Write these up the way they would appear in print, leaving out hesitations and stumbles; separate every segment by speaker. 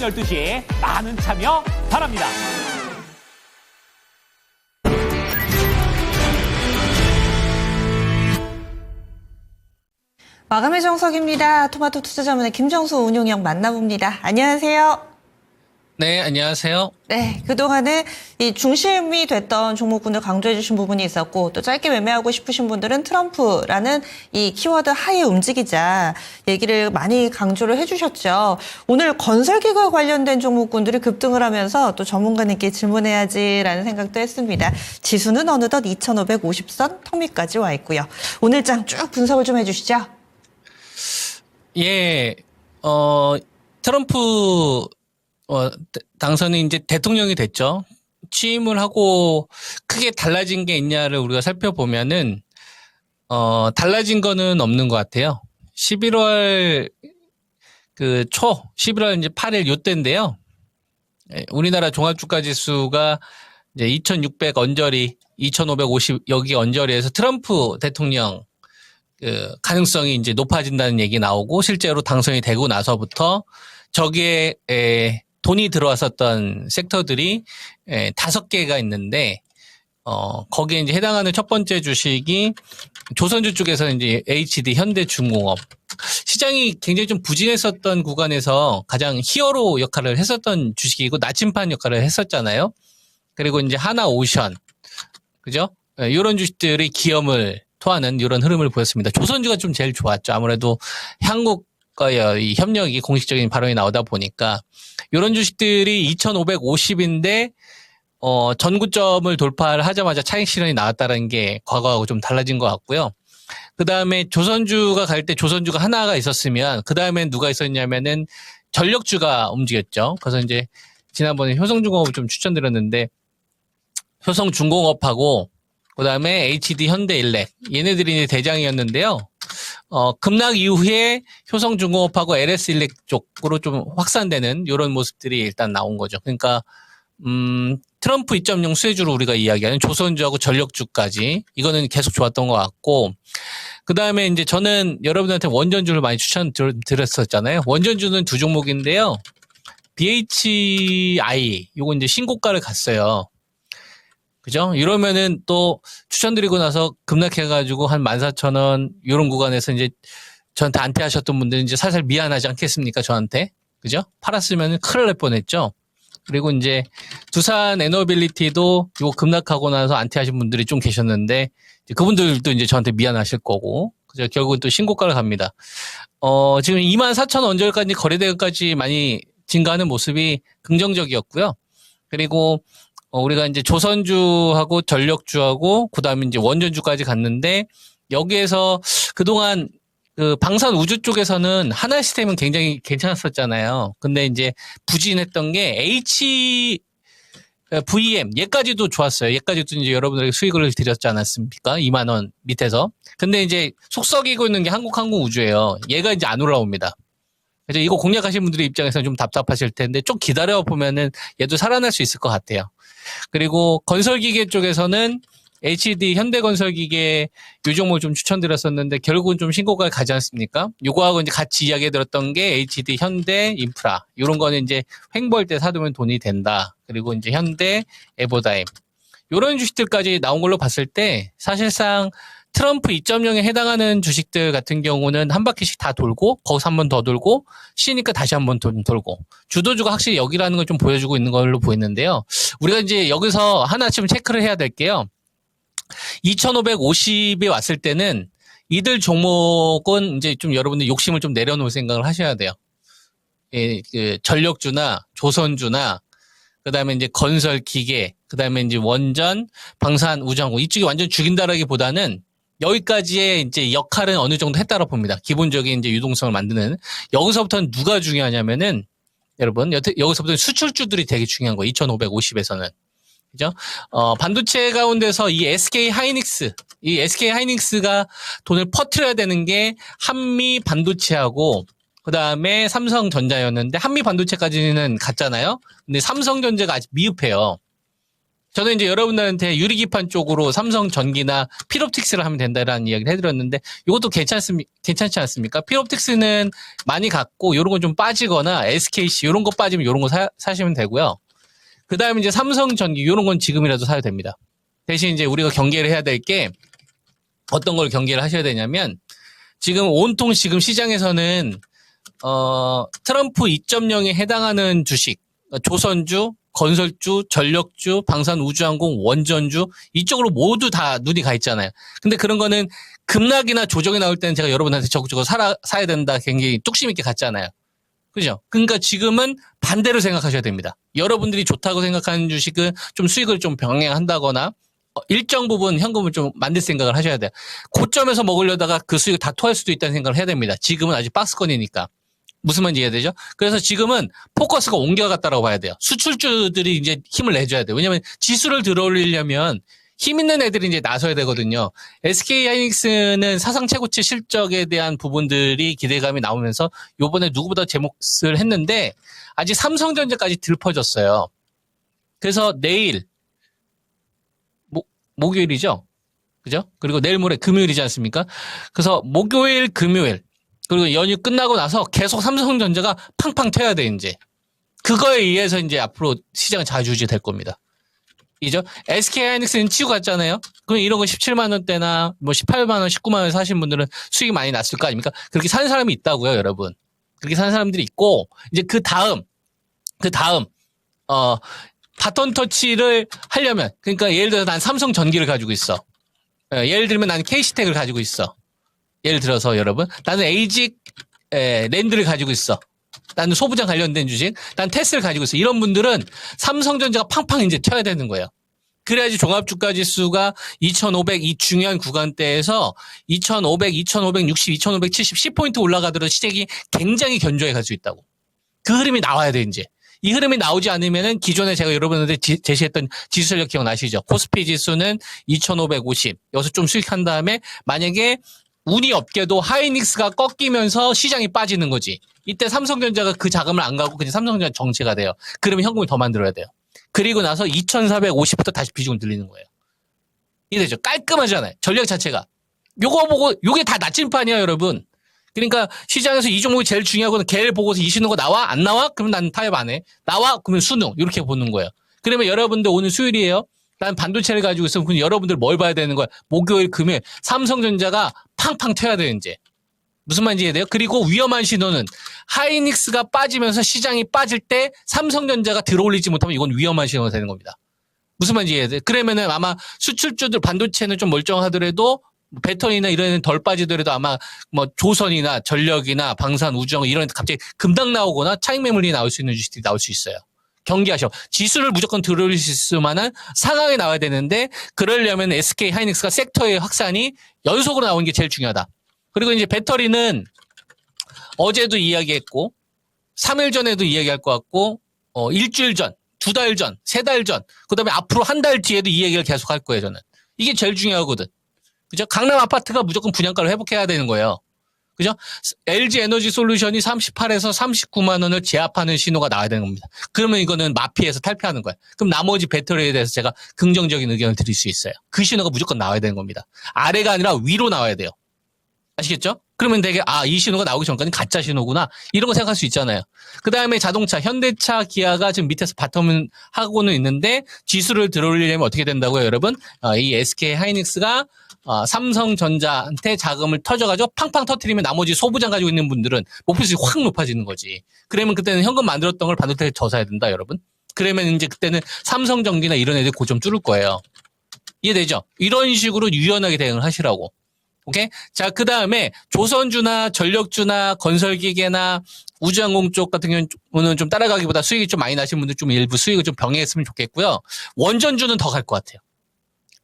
Speaker 1: 12시에 많은 참여 바랍니다.
Speaker 2: 마감의 정석입니다. 토마토 투자자문의 김정수 운용형 만나봅니다. 안녕하세요.
Speaker 3: 네, 안녕하세요.
Speaker 2: 네, 그동안은 이 중심이 됐던 종목군을 강조해 주신 부분이 있었고, 또 짧게 매매하고 싶으신 분들은 트럼프라는 이 키워드 하에 움직이자 얘기를 많이 강조를 해 주셨죠. 오늘 건설기구 관련된 종목군들이 급등을 하면서 또 전문가님께 질문해야지라는 생각도 했습니다. 지수는 어느덧 2,550선 턱밑까지 와 있고요. 오늘 장 쭉 분석을 좀 해주시죠.
Speaker 3: 예, 트럼프, 당선이 이제 대통령이 됐죠. 취임을 하고 크게 달라진 게 있냐를 우리가 살펴보면은, 달라진 거는 없는 것 같아요. 11월 11월 이제 8일 요때인데요. 우리나라 종합주가 지수가 이제 2600 언저리, 2550 여기 언저리에서 트럼프 대통령 가능성이 이제 높아진다는 얘기 나오고 실제로 당선이 되고 나서부터 저기에 돈이 들어왔었던 섹터들이 5개가 있는데 거기에 이제 해당하는 첫 번째 주식이 조선주 쪽에서 이제 HD 현대중공업 시장이 굉장히 좀 부진했었던 구간에서 가장 히어로 역할을 했었던 주식이고 나침반 역할을 했었잖아요. 그리고 이제 하나오션 그죠? 이런 주식들이 기염을 토하는 이런 흐름을 보였습니다. 조선주가 좀 제일 좋았죠. 아무래도 한국과의 이 협력이 공식적인 발언이 나오다 보니까 이런 주식들이 2,550인데 전구점을 돌파를 하자마자 차익 실현이 나왔다는 게 과거하고 좀 달라진 것 같고요. 그 다음에 조선주가 갈 때 조선주가 하나가 있었으면 그 다음엔 누가 있었냐면은 전력주가 움직였죠. 그래서 이제 지난번에 효성중공업 좀 추천드렸는데 효성중공업하고 그 다음에 HD 현대일렉 얘네들이 이제 대장이었는데요. 급락 이후에 효성중공업하고 LS일렉 쪽으로 좀 확산되는 이런 모습들이 일단 나온 거죠. 그러니까 트럼프 2.0 수혜주로 우리가 이야기하는 조선주하고 전력주까지 이거는 계속 좋았던 것 같고 그 다음에 이제 저는 여러분들한테 원전주를 많이 추천드렸었잖아요. 원전주는 두 종목인데요. BHI 요거 이제 신고가를 갔어요. 그죠? 이러면은 또 추천드리고 나서 급락해가지고 한 14,000원 이런 구간에서 이제 저한테 안퇴하셨던 분들은 이제 살살 미안하지 않겠습니까? 저한테. 그죠? 팔았으면 큰일 날 뻔했죠. 그리고 이제 두산 에너빌리티도 이거 급락하고 나서 안퇴하신 분들이 좀 계셨는데 그분들도 이제 저한테 미안하실 거고. 그죠? 결국은 또 신고가를 갑니다. 지금 24,000원 언저리까지 거래대금까지 많이 증가하는 모습이 긍정적이었고요. 그리고 우리가 이제 조선주하고 전력주하고 그다음에 이제 원전주까지 갔는데 여기에서 그동안 그 방산 우주 쪽에서는 하나 시스템은 굉장히 괜찮았었잖아요. 근데 이제 부진했던 게 HVM 얘까지도 좋았어요. 얘까지도 이제 여러분들에게 수익을 드렸지 않았습니까? 2만 원 밑에서. 근데 이제 속썩이고 있는 게 한국항공우주예요. 얘가 이제 안 올라옵니다. 그래서 이거 공략하시는 분들의 입장에서는 좀 답답하실 텐데 좀 기다려 보면은 얘도 살아날 수 있을 것 같아요. 그리고 건설기계 쪽에서는 HD 현대건설기계 요 종목을 좀 추천드렸었는데 결국은 좀 신고가를 가지 않습니까? 요거하고 이제 같이 이야기 드렸던 게 HD 현대인프라 이런 거는 이제 횡보할 때 사두면 돈이 된다. 그리고 이제 현대 에버다임 이런 주식들까지 나온 걸로 봤을 때 사실상 트럼프 2.0에 해당하는 주식들 같은 경우는 한 바퀴씩 다 돌고 거기서 한 번 더 돌고 쉬니까 다시 한 번 돌고 주도주가 확실히 여기라는 걸 좀 보여주고 있는 걸로 보이는데요. 우리가 이제 여기서 하나쯤 체크를 해야 될 게요. 2,550에 왔을 때는 이들 종목은 이제 좀 여러분들 욕심을 좀 내려놓을 생각을 하셔야 돼요. 예, 그 전력주나 조선주나 그다음에 이제 건설 기계, 그다음에 이제 원전, 방산, 우주항공 이쪽이 완전 죽인다라기보다는 여기까지의 이제 역할은 어느 정도 했다고 봅니다. 기본적인 이제 유동성을 만드는. 여기서부터는 누가 중요하냐면은 여러분 여기서부터 수출주들이 되게 중요한 거예요. 2,550에서는. 그죠? 반도체 가운데서 이 SK 하이닉스가 돈을 퍼뜨려야 되는 게 한미 반도체하고 그다음에 삼성전자였는데 한미 반도체까지는 갔잖아요. 근데 삼성전자가 아직 미흡해요. 저는 이제 여러분들한테 유리기판 쪽으로 삼성전기나 필옵틱스를 하면 된다라는 이야기를 해드렸는데 이것도 괜찮지 않습니까? 필옵틱스는 많이 갖고 이런 건 좀 빠지거나 SKC 이런 거 빠지면 이런 거 사시면 되고요. 그 다음에 이제 삼성전기 이런 건 지금이라도 사야 됩니다. 대신 이제 우리가 경계를 해야 될 게 어떤 걸 경계를 하셔야 되냐면 지금 온통 지금 시장에서는 트럼프 2.0에 해당하는 주식, 조선주, 건설주, 전력주, 방산우주항공, 원전주 이쪽으로 모두 다 눈이 가 있잖아요. 근데 그런 거는 급락이나 조정이 나올 때는 제가 여러분한테 적극적으로 사야 된다 굉장히 뚝심 있게 갔잖아요. 그죠? 그러니까 지금은 반대로 생각하셔야 됩니다. 여러분들이 좋다고 생각하는 주식은 좀 수익을 좀 병행한다거나 일정 부분 현금을 좀 만들 생각을 하셔야 돼요. 고점에서 먹으려다가 그 수익을 다 토할 수도 있다는 생각을 해야 됩니다. 지금은 아직 박스권이니까. 무슨 말인지 이해되죠? 그래서 지금은 포커스가 옮겨갔다라고 봐야 돼요. 수출주들이 이제 힘을 내줘야 돼요. 왜냐면 지수를 들어올리려면 힘 있는 애들이 이제 나서야 되거든요. SK 하이닉스는 사상 최고치 실적에 대한 부분들이 기대감이 나오면서 요번에 누구보다 제 몫을 했는데 아직 삼성전자까지 들퍼졌어요. 그래서 내일 목요일이죠? 그죠? 그리고 내일 모레 금요일이지 않습니까? 그래서 목요일, 금요일 그리고 연휴 끝나고 나서 계속 삼성전자가 팡팡 튀어야 돼, 이제. 그거에 의해서 이제 앞으로 시장은 자주유지 될 겁니다. 이죠? SK 하이닉스는 치고 갔잖아요? 그럼 이런 거 17만원대나 뭐 18만원, 19만원 사신 분들은 수익이 많이 났을 거 아닙니까? 그렇게 사는 사람이 있다고요, 여러분. 그렇게 사는 사람들이 있고, 이제 그 다음, 바톤 터치를 하려면, 그러니까 예를 들어서 난 삼성 전기를 가지고 있어. 예를 들면 난 KC텍을 가지고 있어. 예를 들어서 여러분, 나는 에이직 랜드를 가지고 있어. 나는 소부장 관련된 주식, 난 테스를 가지고 있어. 이런 분들은 삼성전자가 팡팡 이제 튀어야 되는 거예요. 그래야지 종합주가지수가 2,500 이 중요한 구간대에서 2,500, 2,560, 2,570, 10포인트 올라가더라도 시장이 굉장히 견조해 갈 수 있다고. 그 흐름이 나와야 돼, 이제. 이 흐름이 나오지 않으면은 기존에 제가 여러분한테 제시했던 지수 전략 기억나시죠? 코스피 지수는 2,550. 여기서 좀 수익한 다음에 만약에 운이 없게도 하이닉스가 꺾이면서 시장이 빠지는 거지. 이때 삼성전자가 그 자금을 안 가고 그냥 삼성전자 정체가 돼요. 그러면 현금을 더 만들어야 돼요. 그리고 나서 2,450부터 다시 비중을 늘리는 거예요. 이해되죠? 깔끔하잖아요. 전략 자체가. 요거 보고 요게 다 나침판이야, 여러분. 그러니까 시장에서 이 종목이 제일 중요하고는 걔를 보고서 이 신호가 나와? 안 나와? 그러면 나는 타협 안 해. 나와? 그러면 순응. 이렇게 보는 거예요. 그러면 여러분들 오늘 수요일이에요. 난 반도체를 가지고 있으면 그럼 여러분들 뭘 봐야 되는 거야? 목요일, 금요일 삼성전자가 팡팡 튀어야 돼요, 이제. 무슨 말인지 이해돼요? 그리고 위험한 신호는 하이닉스가 빠지면서 시장이 빠질 때 삼성전자가 들어올리지 못하면 이건 위험한 신호가 되는 겁니다. 무슨 말인지 이해돼요? 그러면은 아마 수출주들 반도체는 좀 멀쩡하더라도 배터리나 이런 애는 덜 빠지더라도 아마 뭐 조선이나 전력이나 방산, 우주항 이런 데 갑자기 금방 나오거나 차익 매물이 나올 수 있는 주식들이 나올 수 있어요. 경계하셔. 지수를 무조건 들어올릴 수 있을 만한 상황이 나와야 되는데 그러려면 SK 하이닉스가 섹터의 확산이 연속으로 나오는 게 제일 중요하다. 그리고 이제 배터리는 어제도 이야기했고 3일 전에도 이야기할 것 같고 일주일 전, 2달 전, 3달 전, 그다음에 앞으로 한 달 뒤에도 이 얘기를 계속 할 거예요, 저는. 이게 제일 중요하거든. 그죠? 강남 아파트가 무조건 분양가를 회복해야 되는 거예요. 그죠? LG 에너지 솔루션이 38에서 39만 원을 제압하는 신호가 나와야 되는 겁니다. 그러면 이거는 마피에서 탈피하는 거예요. 그럼 나머지 배터리에 대해서 제가 긍정적인 의견을 드릴 수 있어요. 그 신호가 무조건 나와야 되는 겁니다. 아래가 아니라 위로 나와야 돼요. 아시겠죠? 그러면 되게 이 신호가 나오기 전까지는 가짜 신호구나 이런 거 생각할 수 있잖아요. 그 다음에 자동차 현대차 기아가 지금 밑에서 바텀을 하고는 있는데 지수를 들어올리려면 어떻게 된다고요, 여러분? 이 SK 하이닉스가 삼성전자한테 자금을 터져가지고 팡팡 터트리면 나머지 소부장 가지고 있는 분들은 목표수익이 확 높아지는 거지. 그러면 그때는 현금 만들었던 걸 반도체에 더 사야 된다, 여러분. 그러면 이제 그때는 삼성전기나 이런 애들 고점 뚫을 거예요. 이해되죠? 이런 식으로 유연하게 대응을 하시라고. 오케이? 자, 그 다음에 조선주나 전력주나 건설기계나 우주항공 쪽 같은 경우는 좀 따라가기보다 수익이 좀 많이 나신 분들 좀 일부 수익을 좀 병행했으면 좋겠고요. 원전주는 더 갈 것 같아요.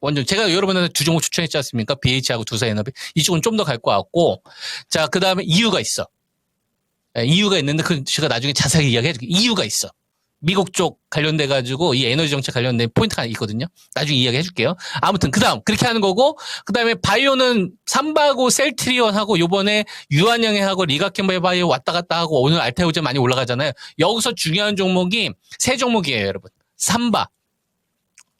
Speaker 3: 원전. 제가 여러분한테 두 종목 추천했지 않습니까? BH하고 두산에너비. 이쪽은 좀 더 갈 것 같고. 자, 그 다음에 이유가 있어. 이유가 있는데 그 제가 나중에 자세하게 이야기해줄게요. 이유가 있어. 미국 쪽 관련돼가지고 이 에너지 정책 관련된 포인트가 있거든요. 나중에 이야기해줄게요. 아무튼 그 다음 그렇게 하는 거고 그 다음에 바이오는 삼바고 셀트리온하고 요번에 유한양해하고 리가캠바이오 왔다 갔다 하고 오늘 알테오젠 많이 올라가잖아요. 여기서 중요한 종목이 세 종목이에요, 여러분. 삼바,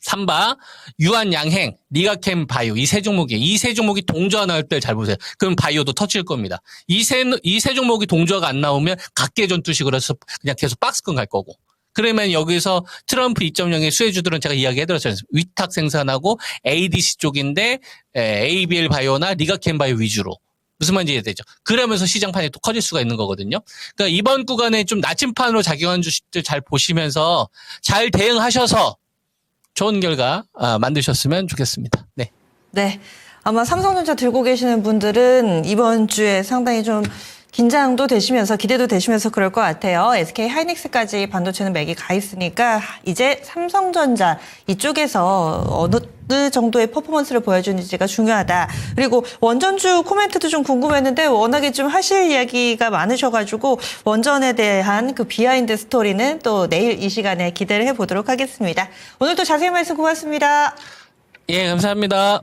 Speaker 3: 삼바, 유한양행, 리가캠 바이오 이 세 종목이 동조가 나올 때 잘 보세요. 그럼 바이오도 터질 겁니다. 이 세 종목이 동조가 안 나오면 각계 전투식으로 해서 그냥 계속 박스권 갈 거고. 그러면 여기서 트럼프 2.0의 수혜주들은 제가 이야기해드렸잖아요. 위탁 생산하고 ADC 쪽인데 ABL 바이오나 리가캠 바이오 위주로. 무슨 말인지 이해되죠? 그러면서 시장판이 또 커질 수가 있는 거거든요. 그러니까 이번 구간에 좀 나침판으로 작용한 주식들 잘 보시면서 잘 대응하셔서 좋은 결과 만드셨으면 좋겠습니다. 네.
Speaker 2: 네. 아마 삼성전자 들고 계시는 분들은 이번 주에 상당히 좀 긴장도 되시면서 기대도 되시면서 그럴 것 같아요. SK 하이닉스까지 반도체는 맥이 가 있으니까 이제 삼성전자 이쪽에서 어느 정도의 퍼포먼스를 보여주는지가 중요하다. 그리고 원전주 코멘트도 좀 궁금했는데 워낙에 좀 하실 이야기가 많으셔가지고 원전에 대한 그 비하인드 스토리는 또 내일 이 시간에 기대를 해보도록 하겠습니다. 오늘도 자세히 말씀 고맙습니다.
Speaker 3: 예, 감사합니다.